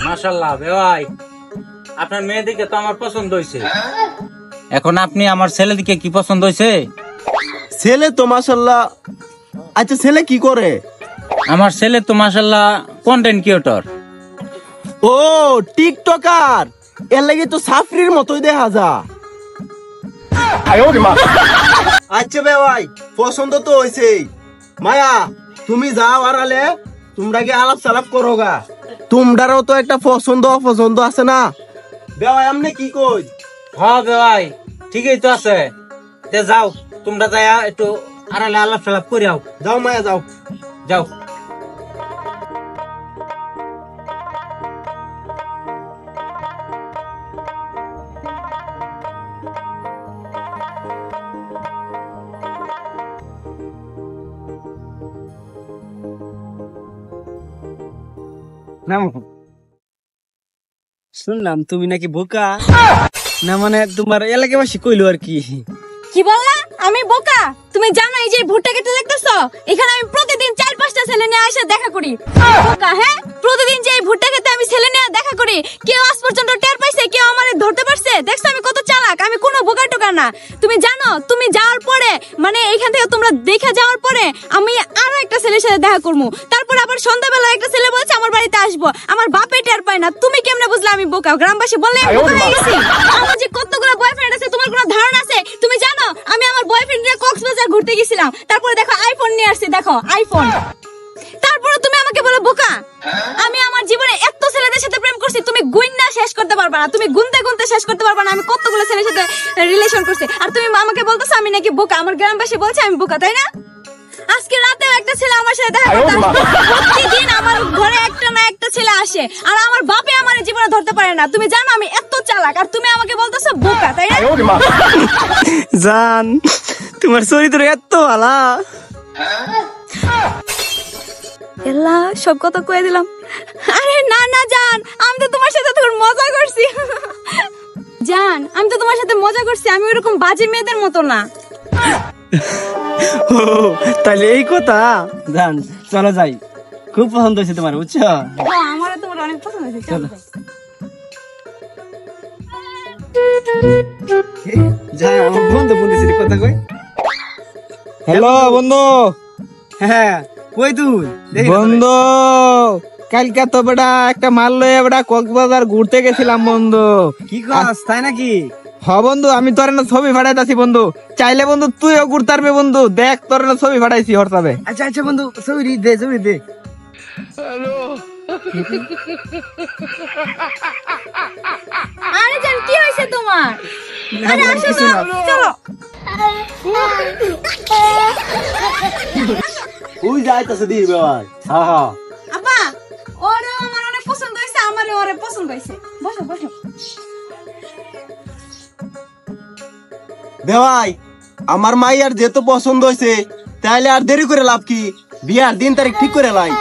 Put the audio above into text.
মাশাআল্লাহ ভাই, আপনার মেয়েদিকে তো আমার পছন্দ হয়েছে। এখন আপনি আমার ছেলেদিকে কি পছন্দ হয়েছে? ছেলে তো মাশাআল্লাহ। আচ্ছা ছেলে কি করে? আমার ছেলে তো মাশাআল্লাহ কন্টেন্ট ক্রিয়েটর। ও টিকটকার, এর লাগে তো সাফরির মতোই দেখা যা। আচ্ছা ভাই, পছন্দ তো হয়েছে। মায়া তুমি যাও আড়ালে, তোমরা কি আলাপ সালাপ করো গা। তোমরারও তো একটা পছন্দ অপছন্দ আছে না? বেওয়াই আমনে কি কই? হ্যাঁ ভাই, ঠিকই তো আছে। তে যাও, তোমরা যাই একটু আড়ালে আলাপ সালাপ করে আও। যাও মায়া যাও। যাও। শুনলাম তুমি নাকি বোকা, না মানে তোমার এলাকাবাসী কইলো আর কি। কি বললা? আমি বোকা? তুমি জানো এই যে ভুট্টা কেটে দেখতেছ, এখানে আমি প্রতিদিন 4-5টা ছেলে নিয়ে এসে দেখা করি। বোকা? হ্যাঁ, প্রতিদিন যে এই ভুট্টা খেতে আমি ছেলে নিয়ে দেখা করি, কেউ আজ পর্যন্ত টের পাইছে? কেউ আমারে ধরতে পারছে? দেখছো আমি কত চালাক? আমি কোনো বোকা টোকা না। তুমি জানো, তুমি যাওয়ার পরে মানে এইখান থেকে তোমরা দেখে যাওয়ার পরে আমি আরো একটা ছেলের সাথে দেখা করবো। তারপর আবার সন্ধ্যাবেলা একটা ছেলে বলছে আমার বাড়িতে আসবো। আমার বাপে টের পায় না। তুমি কেমনে বুঝলে আমি বোকা? গ্রামবাসী বললে আমি বোকা হয়ে গেছি? আমার যে কতগুলো বয়ফ্রেন্ড আছে তোমার কোনো ধারণা আছে? তুমি জানো আমি আমার বয়ফ্রেন্ড নিয়ে কক্সবাজার ঘুরতে গেছিলাম, তারপরে দেখো আইফোন নিয়ে আসছি, দেখো আইফোন। তারপরে তুমি আমাকে বলো বোকা? আমি আমার জীবনে এত ছেলেদের সাথে প্রেম করছি, তুমি গুইন্না শেষ করতে পারবা না। তুমি গুনতে গুনতে শেষ করতে পারবা না আমি কতগুলো ছেলের সাথে রিলেশন করছি। আর তুমি আমাকে বলতেছো আমি নাকি বোকা? আমার গ্রামবাসী বলছে আমি বোকা, তাই না? আজকে রাতেও একটা ছেলে আমার সাথে দেখা করতে আসবে। প্রতিদিন আমার ঘরে একটা না একটা ছেলে আসে, আর আমার বাপে আমার জীবনে ধরতে পারে না। তুমি জানো আমি এত চালাক, আর তুমি আমাকে বলতেছো বোকা, তাই না? জান, তোমার চরিত্র এত ভালো। এলা সব কথা কয়ে দিলাম। আরে না না জান, আমি তো তোমার সাথে তোর মজা করছি। জান, আমি তো তোমার সাথে মজা করছি, আমি ওরকম বাজে মেয়েদের মতো না। ও তাহলে এই কথা। জান চলো যাই, খুব পছন্দ হয়েছে তোমার, বুঝছো? আমারও তোমার অনেক পছন্দ হয়েছে। চলো। জান আমার বন্ধু বলতেছি কথা কই। হ্যালো বন্ধু। হ্যাঁ কই তুই? বন্ধু কালকে তো বেটা একটা মাল লয়ে বেটা কক্সবাজার ঘুরতে গেছিলাম বন্ধু। কি কস তাই নাকি? হ বন্ধু, আমি তোর না ছবি ফাটাইতাছি বন্ধু, চাইলে বন্ধু তুইও ঘুরতে পারবি বন্ধু। দেখ তোর না ছবি ফাটাইছি হোয়াটসঅ্যাপে। আচ্ছা আচ্ছা বন্ধু, ছবি দে, ছবি দে। আরে জান কি হয়েছে তোমার? আরে আসো না, চলো। ওই যাইতাছে দি বেওয়াই। হ্যাঁ হ্যাঁ আপা, ওরে আমার অনেক পছন্দ হয়েছে, আমারও ওরে পছন্দ হয়েছে। বসো বসো। বেওয়াই, আমার মাইয়ার যেহেতু পছন্দ হয়েছে, তাহলে আর দেরি করে লাভ কি? বিয়ার দিন তারিখ ঠিক করে লাই।